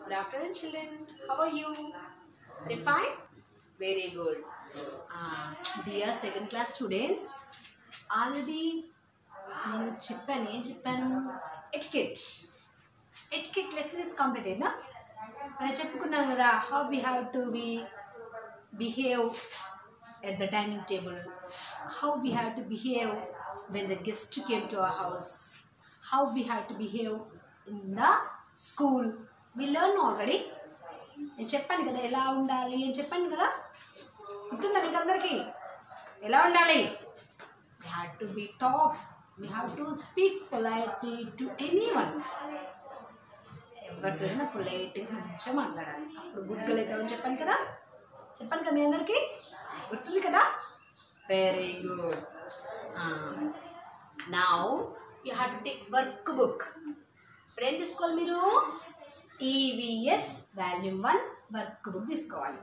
Good afternoon, children. How are you? Are you fine? Very good. Dear second class students, already నేను చెప్పాను etiquette lesson is completed నా మనం చెప్పుకున్నాం కదా how we have to behave at the dining table, how we have to behave when the guest came to our house, how we have to behave in the school. We learn already. నేను చెప్పాను కదా ఎలా ఉండాలి అని చెప్పాను కదా, గుర్తుందా మీకు అందరికీ? ఎలా ఉండాలి? we have to be taught, we have to speak politely to anyone. ఎవరితోనైనా పొలైట్గా మంచిగా మాట్లాడాలి, అప్పుడు గుడ్గలు అవుతామని చెప్పాను కదా మీ అందరికీ గుర్తుంది కదా? Very good. Now you have to take workbook. ఇప్పుడు ఏం తీసుకోవాలి మీరు? ఈవీఎస్ వాల్యూమ్ 1 వర్క్ బుక్ తీసుకోవాలి.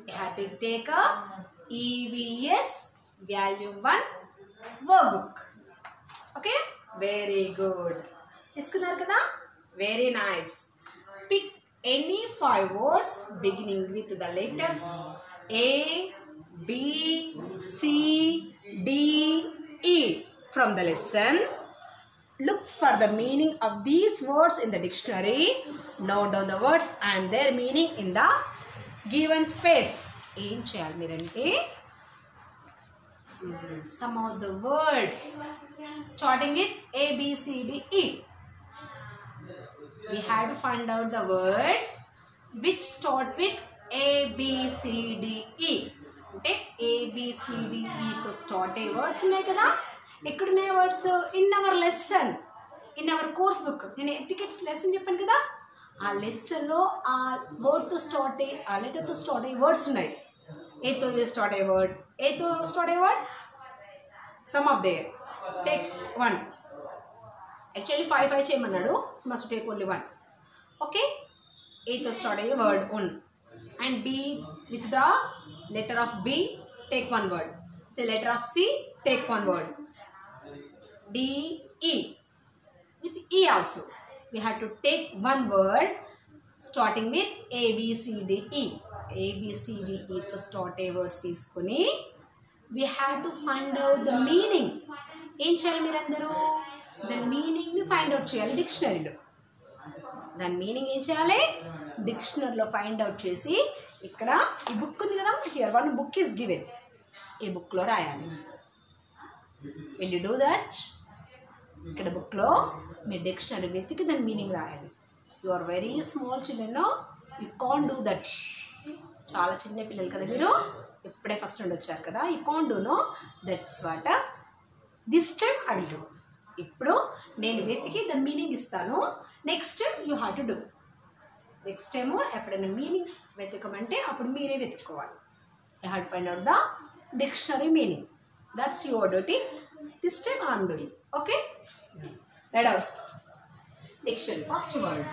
You have to take EVS volume 1 workbook. Okay, very good. తీసుకున్నారు కదా? Very nice. Pick any 5 words beginning with the letters A, B, C, D, E from the lesson. Look for the meaning of these words in the dictionary. Note down the words and their meaning in the given space. ఏం చేయాలి మీరంటే some of the words starting with A, B, C, D, E. We have to find out the words which start with A, B, C, D, E. అంటే A, B, C, D, E తో start అయ్యే words ఉన్నాయి కదా. ఎక్కడున్నాయి words? In our lesson, in our course book. నేను etiquettes lesson చెప్పాను కదా, ఆ లెసన్లో ఆ వర్డ్తో స్టార్ట్ అయ్యి ఆ లెటర్తో స్టార్ట్ అయ్యే వర్డ్స్ ఉన్నాయి. ఏతో స్టార్ట్ అయ్యే వర్డ్, ఏతో స్టార్ట్ అయ్యే word some of their. Take 1. Actually 5 చేయమన్నాడు, మస్ట్ టేక్ ఓన్లీ 1. ఓకే, ఏతో స్టార్ట్ అయ్యే వర్డ్ ఉన్. And B with the letter of B take 1 word. The letter of C take 1 word. D, E. With E also we have to take 1 word starting with A, B, C, D, E. A, B, C, D, E to start a words తీసుకొని we have to find out the meaning. ఏం చేయాలి మీరందరూ? దాని మీనింగ్ని find out చేయాలి డిక్షనరీలో. దాని meaning ఏం చేయాలి? డిక్షనరీలో find out చేసి, ఇక్కడ ఈ బుక్ ఉంది కదా, హియర్ 1 book is given. ఈ బుక్లో రాయాలి. Will you do that? ఇక్కడ బుక్లో మీ డిక్షనరీ వెతికి దాని మీనింగ్ రాయాలి. You are very small children, you can't do that. చాలా చిన్న పిల్లలు కదా మీరు, ఇప్పుడే ఫస్ట్ నుండి వచ్చారు కదా, you can't do no. That's what this time I will do. ఇప్పుడు నేను వెతికి దాని మీనింగ్ ఇస్తాను, next you have to do. Next time ఎప్పుడైనా మీనింగ్ వెతకమంటే అప్పుడు మీరే వెతుక్కోవాలి. You have to find out the dictionary meaning. That's your duty. This time I am doing. Okay, read out dictionary. First word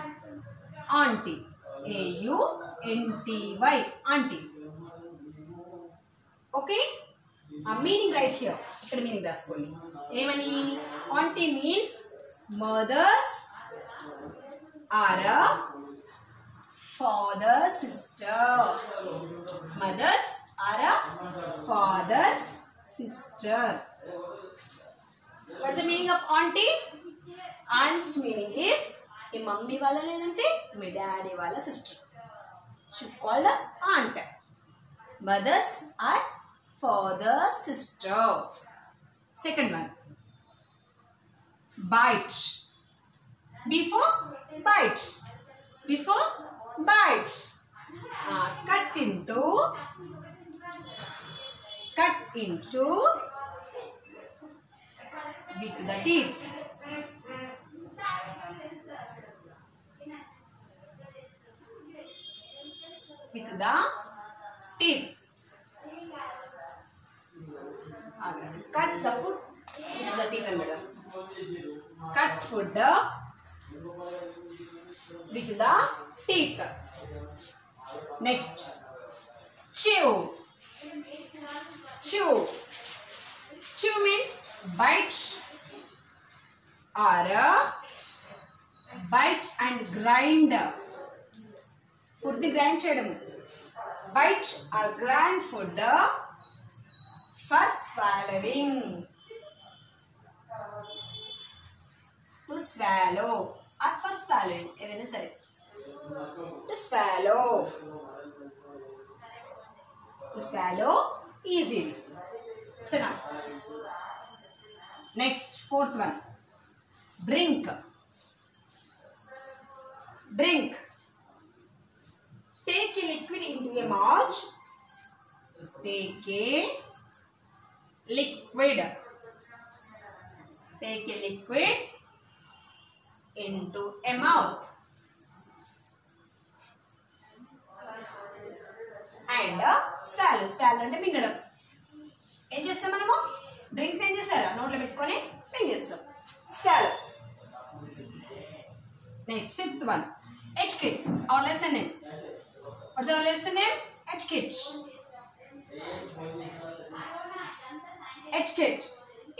auntie. A-U-N-T-Y, auntie. Okay, meaning right here. ikkada meaning raskondi. Emani? Auntie means mothers or a father's sister. Mothers or a father's sister. What's the meaning of auntie? Aunt's meaning is me mummy వాళ్ళ లేదంటే మీ daddy వాళ్ళ sister. She's called aunt. Mothers are father's sister. Second one, bite. Before bite, before bite. Cut into with the teeth. With the teeth. Cut the food with the teeth and cut food with the teeth. Next, chew. Chew. Chew means bite or bite and grind. Food grind చేయడము. Bite or grind food for swallowing. To swallow or for swallowing ఏదైనా సరే. To swallow, to swallow easily. It's enough. Next fourth one, drink. Drink. Take a liquid into a mouth. Take a liquid. Take a liquid into a mouth. And swallow. Swallow అంటే మింగడం. ఏం చేస్తాం మనము? Drink ఏం చేస్తారా? నోట్లో పెట్టుకొని మింగేస్తాం. Swallow. Next, fifth one, etiquette. Our lesson name. What's our lesson name? Etiquette. Etiquette.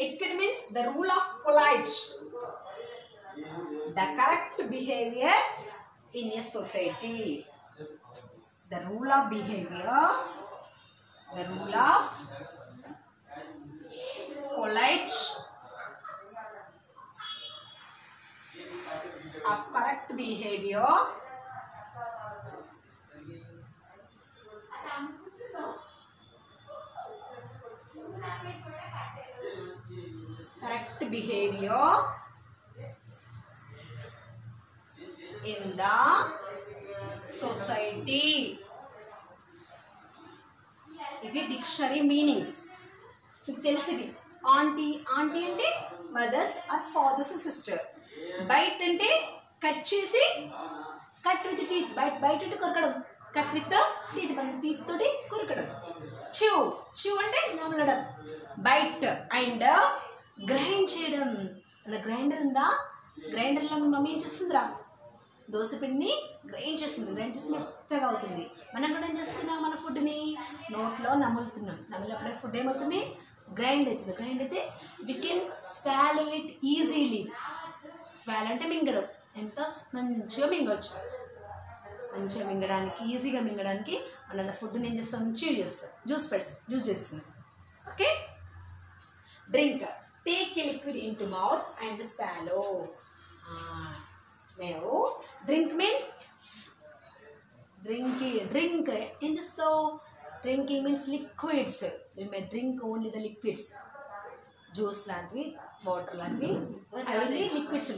Etiquette means the rule of polite, the correct behavior in a society. The rule of behavior, the rule of polite, of correct behavior in the society. ఇవి dictionary meanings. మీకు తెలిసింది. Aunty, aunty అంటే mother's or father's sister. Bite అంటే cut చేసి, cut with teeth. Bite, bite అంటే కొరకడం. Cut with teeth, మన teeth తోటి కొరకడం. చ్యూ, చ్యూ అంటే నమలడం. బైట్. అండ్ గ్రైండ్ చేయడం. మన గ్రైండర్ ఉందా? గ్రైండర్లో మమ్మీ ఏం చేస్తుందిరా? దోసపిండిని గ్రైండ్ చేస్తుంది. గ్రైండ్ చేసి మెత్తగా అవుతుంది. మనం కూడా ఏం చేస్తున్నాం? మన ఫుడ్ని నోట్లో నములుతున్నాం. నమిలినప్పుడే ఫుడ్ ఏమవుతుంది? గ్రైండ్ అవుతుంది. గ్రైండ్ అయితే we can swallow it easily. Swallow అంటే మింగడం. ఎంత మంచిగా మింగవచ్చు. మంచిగా మింగడానికి, ఈజీగా మింగడానికి మనం ఫుడ్ని ఏం చేస్తాం? చ్యూ చేస్తాం. జ్యూస్ చేస్తున్నాం. Okay. Drink. Take a liquid in to mouth and swallow. మేము డ్రింక్ మీన్స్ డ్రింక్ ఏం చేస్తావు? Drinking means liquids. we may drink only the liquids. Juice లాంటివి, వాటర్ లాంటివి, అవన్నీ లిక్విడ్స్.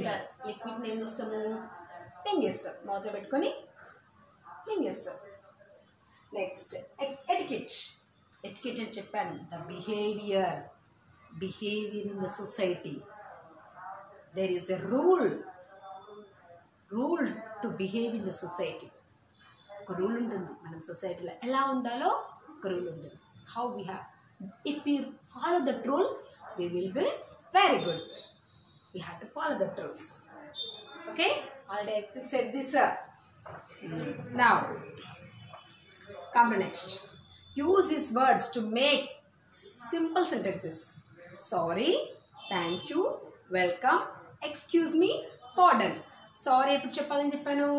లిక్విడ్ని ఏం చేస్తాము? మింగేస్తాం. మౌత్లో పెట్టుకొని మింగేస్తాం. Next etiquette. ఎటికెట్ అని చెప్పాను. The behaviour in the society. There is a rule to behave in the society. ఒక రూల్ ఉంటుంది. మనం సొసైటీలో ఎలా ఉండాలో ఒక రూల్ ఉంటుంది. How we have, if you follow that rule we will be very good. We have to follow the rules. Okay, already I said this. Now come to next. Use these words to make simple sentences. Sorry, thank you, welcome, excuse me, pardon. Sorry ఎప్పుడు చెప్పాలని చెప్పాను?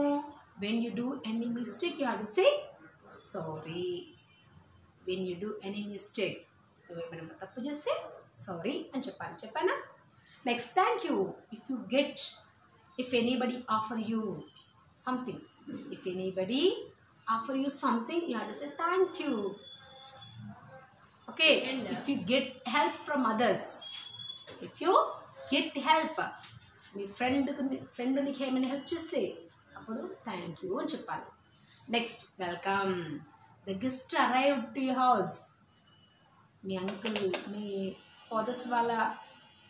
When you do any mistake you have to say sorry. When you do any mistake, ఏమైనా తప్పు చేస్తే sorry అని చెప్పానా? Next, thank you. If anybody offer you something, you have to say thank you. Okay. If you get help from others, మీ friend నీకు ఏమైనా help చేస్తే అప్పుడు థ్యాంక్ యూ అని చెప్పాలి. Next, welcome. The guest arrived to your house. మీ uncle, మీ fathers వాళ్ళ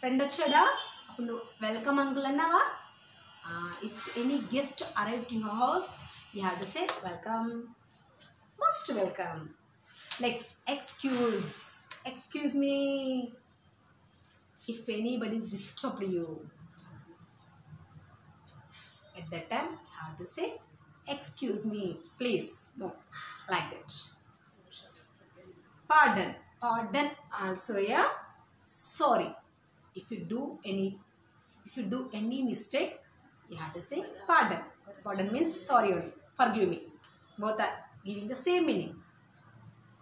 ఫ్రెండ్ వచ్చాడా? అప్పుడు నువ్వు వెల్కమ్ అంకుల్ అన్నావా? If any guest arrive to your house you have to say welcome, most welcome. Next, excuse me. If anybody disturbed you, at that time you have to say excuse me, please, no, like that. Pardon also a sorry. If you do any mistake you have to say pardon. Means sorry only, forgive me. Both are giving the same meaning.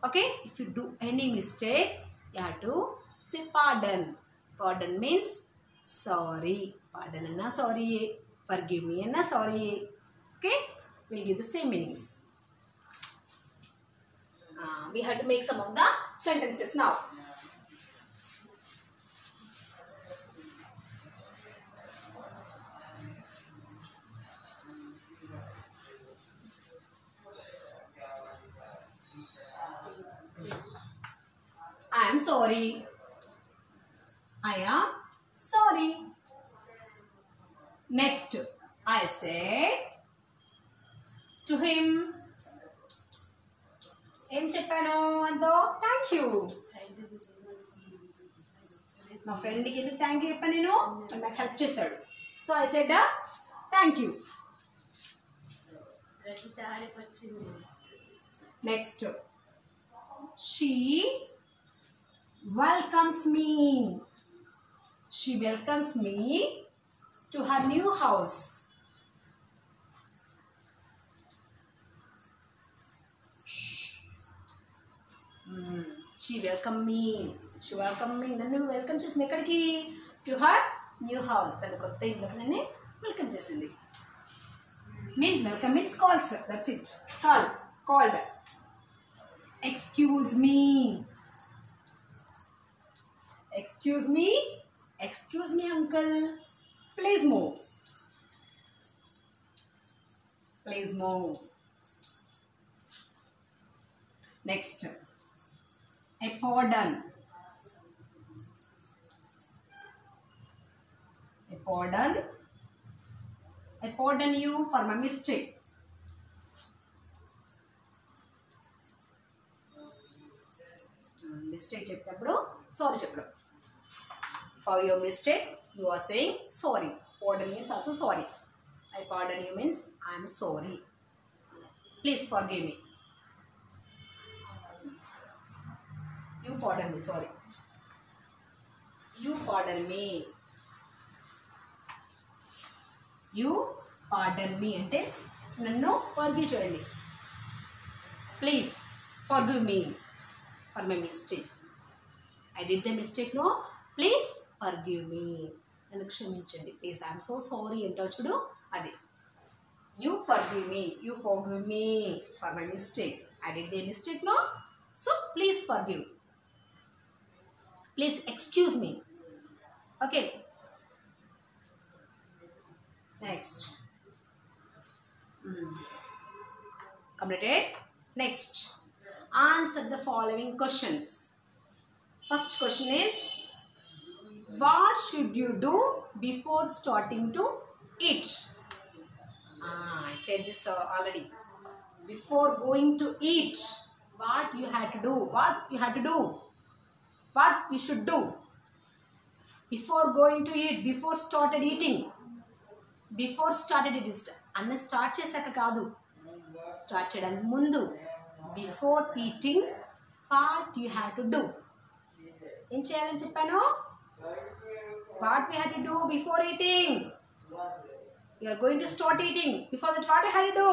Okay, if you do any mistake, you have to say pardon. Pardon means sorry. Pardon anna sorry. Forgive me anna sorry. Okay, we'll give the same meanings. We have to make some of the sentences now. I am sorry. I am sorry. Next, I said to him. ఏం చెప్పాను అంతో thank you. మా ఫ్రెండ్కి ఎందుకు thank you చెప్పాను నేను, నాకు help చేశాడు. So I said thank you. Next, she welcomes me. She welcomes me to her new house. She welcomed me. She welcomed me. నన్ను వెల్కమ్ చేసింది ఎక్కడికి? To her new house. తన కొత్త ఇంట్లో నన్ను వెల్కమ్ చేసింది. Means welcome means calls. That's it. Called. Excuse me. Excuse me. Excuse me, uncle. Please move. Please move. Next, a pardon. A pardon. I pardon you for my mistake. Mistake చెప్పినప్పుడు sorry చెప్పడం. For your mistake, you are saying sorry. Pardon means also sorry. I pardon you means I am sorry. Please forgive me. You pardon me, sorry. You pardon me. You pardon me అంటే నన్ను forgive చేయండి. Please forgive me for my mistake. I did the mistake, no? Please forgive me. నన్ను క్షమించండి. Please I'm so sorry అంటావు చూడు, అది. You forgive me. You forgive me for my mistake. I did the mistake, no? So please forgive. Please excuse me. Okay. Next. Completed. Next. Answer the following questions. First question is, what should you do before starting to eat? I said this already. Before going to eat, what you had to do? What you had to do? What you should do? Before going to eat, before started eating. Before started it is అన్న start చేశాక కాదు, start చేయడానికి ముందు. Before eating, what you had to do? ఏం చేయాలని చెప్పాను? What we had to do before eating? You are going to start eating. Before that, what you had to do?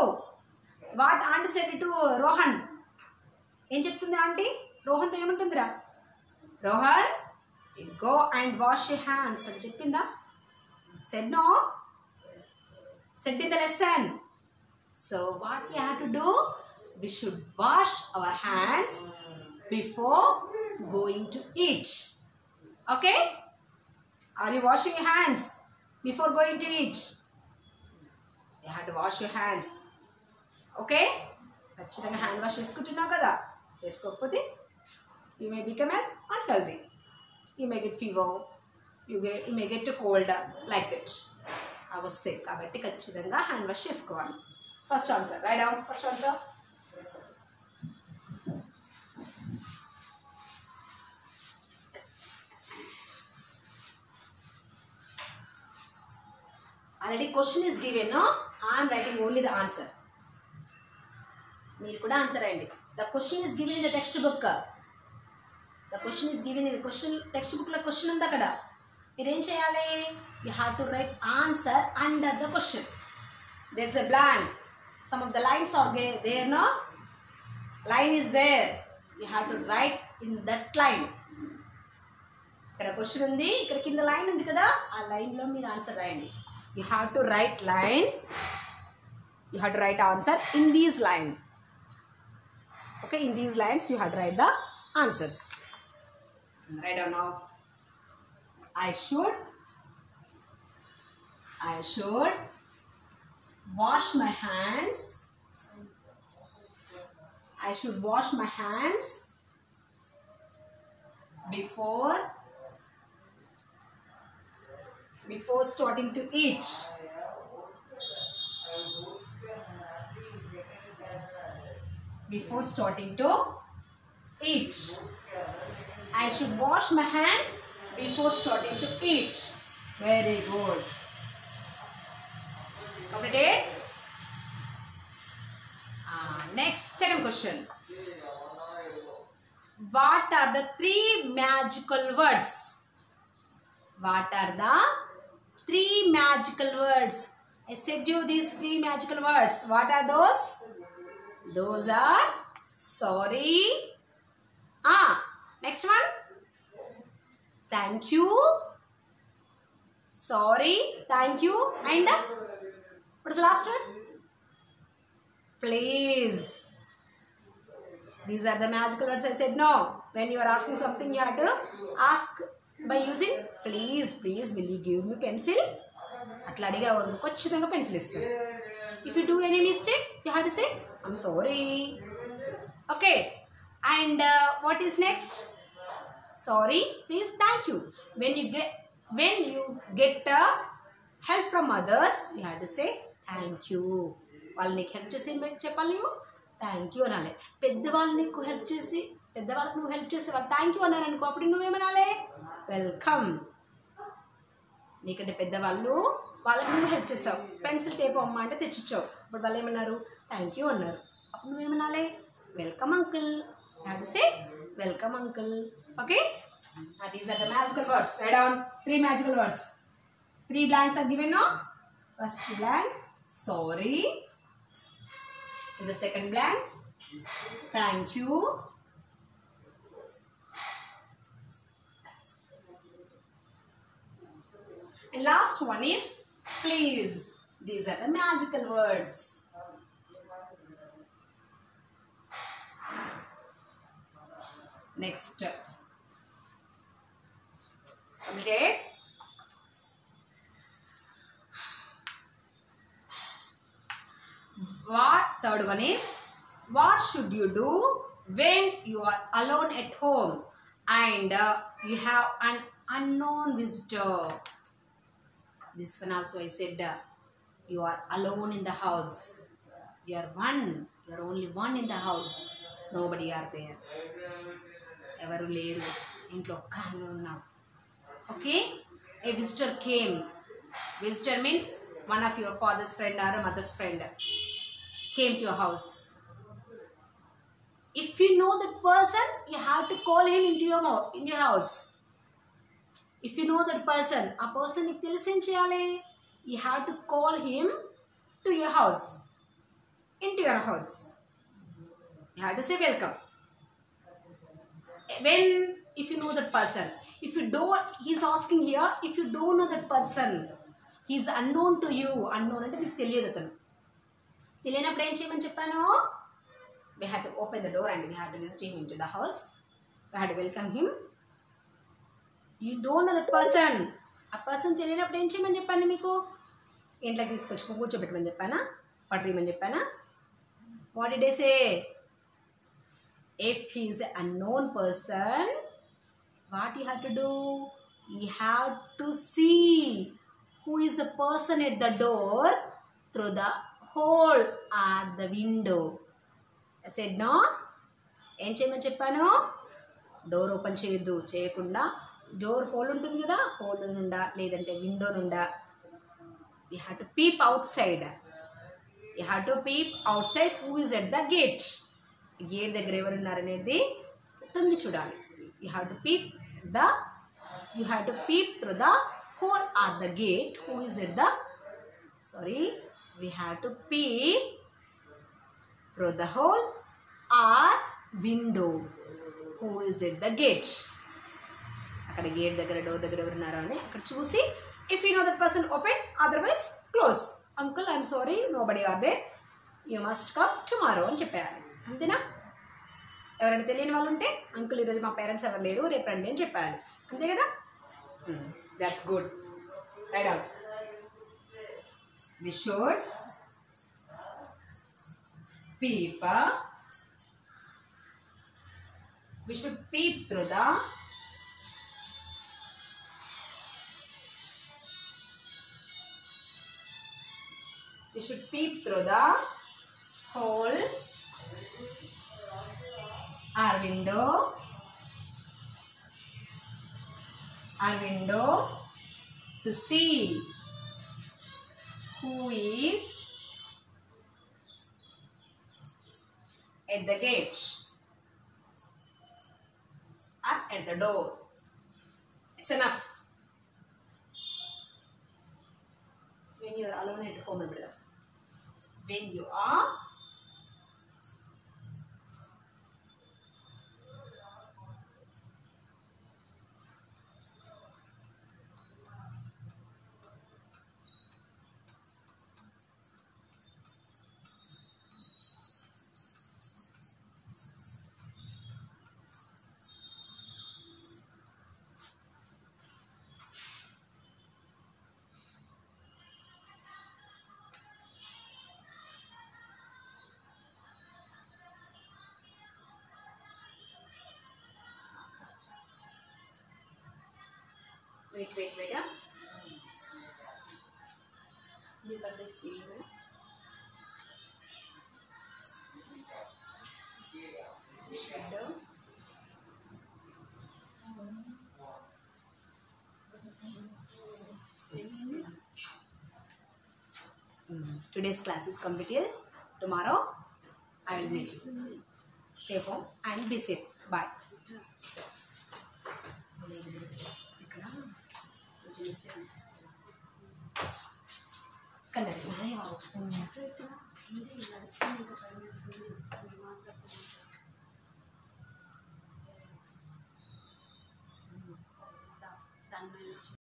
What auntie said to Rohan? ఏం చెప్తుంది aunty? రోహన్తో ఏమంటుందిరా? Rohan, go and wash your hands అని చెప్పిందా? Said no? Said in the lesson. So what we have to do? We should wash our hands before going to eat. Okay? Are you washing your hands before going to eat? You have to wash your hands. Okay? ఖచ్చితంగా hand wash చేసుకుంటున్నావు కదా. చేసుకోకపోతే you may become as unhealthy. You may get fever. You may get a cold like that. అవి వస్తాయి కాబట్టి ఖచ్చితంగా hand wash చేసుకోవాలి. First answer. Right down first answer. Already question is given, no? I am writing only the answer. మీరు కూడా answer అయ్యండి. The question is given in the textbook. The question is given in the question textbook లో question ఉంది అక్కడ. మీరు ఏం చేయాలి? You have to write answer under the question. There's a blank. some of the lines are there, no? Line is there. You have to write in that line. ఇక్కడ question ఉంది, ఇక్కడ కింద లైన్ ఉంది కదా, ఆ లైన్లో మీరు ఆన్సర్ రాయండి. You have to write line. You have to write answer in these line. Okay, in these lines you have to write the answers. Write down now. I should wash my hands. I should wash my hands before starting to eat. Before starting to eat. I should wash my hands before starting to eat. Very good. Completed? Next, second question. What are the three magical words? What are the three magical words? I said you these three magical words. What are those? Those are sorry. Next one. Thank you. Sorry, thank you, and what is the last one? Please. These are the magical words I said no. When you are asking something, you have to ask by using please. Please, will you give me pencil? అట్లా అడిగా ఖచ్చితంగా pencil ఇస్తాను. If you do any mistake, you have to say I'm sorry. Okay. And what is next? Sorry, please, thank you. When you get help from others, you have to say thank you. వాళ్ళు నీకు help చేసి చెప్పాలి, నువ్వు thank you అనాలి. పెద్దవాళ్ళు నీకు help చేసి, పెద్దవాళ్ళకి నువ్వు హెల్ప్ చేసి వాళ్ళు థ్యాంక్ యూ అన్నారు అనుకో, అప్పుడు నువ్వేమనాలి? వెల్కమ్. నీకంటే పెద్దవాళ్ళు, వాళ్ళకి నువ్వు హెల్ప్ చేస్తావు. పెన్సిల్ టేప్ అమ్మ అంటే తెచ్చిచ్చావు, ఇప్పుడు వాళ్ళు ఏమన్నారు? థ్యాంక్ యూ అన్నారు. అప్పుడు నువ్వేమనాలి? Welcome uncle. You have to say welcome uncle. Okay. These are the magical words. Write down 3 magical words. 3 blanks are given now. First blank, sorry. In the second blank, thank you. And last one is please. These are the magical words. Next. Okay. Third one is what should you do when you are alone at home and you have an unknown visitor? This one also I said you are alone in the house. You are only one in the house. Nobody are there. Evaru leru intlo okkannu unnavu. Okay, a visitor came. Visitor means one of your father's friend or a mother's friend came to your house. If you know that person, you have to call him in your house. If you know that person, a person if telise em cheyali, you have to call him to your house, into your house. You have to say welcome. If you know that person, if you don't, he's asking here, if you don't know that person, he's unknown to you. Unknown ante meeku teliyadu atanu. తెలియనప్పుడు ఏం చేయమని చెప్పాను? We had to open the door and we had to visit him into the house. We had to welcome him. You don't know that person. ఆ person తెలియనప్పుడు ఏం చేయమని చెప్పాను మీకు? ఇంట్లోకి తీసుకొచ్చి కూర్చోబెట్టమని చెప్పానా? పట్టమని చెప్పానా? What did I say? If he is an unknown person, what you have to do? You have to see who is the person at the door through the hole at the window. I said no. ఏం చేయమని చెప్పాను? Door open చేయొద్దు, చేయకుండా door whole ఉంటుంది కదా, whole నుండా లేదంటే window నుండా you have to peep outside. You have to peep outside who is at the gate. Gate దగ్గర ఎవరు ఉన్నారనేది తొంగి చూడాలి. You have to peep through the hole at the gate who is at the we have to peep through the hole or window. Who is at the gate? అక్కడ gate దగ్గర door దగ్గర ఎవరున్నారో అని అక్కడ చూసి if you know that person open otherwise close. Uncle I'm sorry nobody are there, you must come tomorrow అని చెప్పేయాలి. అంతేనా? ఎవరైనా తెలియని వాళ్ళు ఉంటే అంకుల్ ఈరోజు మా పేరెంట్స్ ఎవరు లేరు రేపు రండి అని చెప్పాలి. అంతే కదా? That's good. Right out. We should peep. We should peep through the hole or window to see who is at the gate or at the door. It's enough. When you are alone at home, when you are wait. Look at this video. Shadow. Today's class is completed. Tomorrow I will meet you. Stay home and be safe. Bye. Kandari.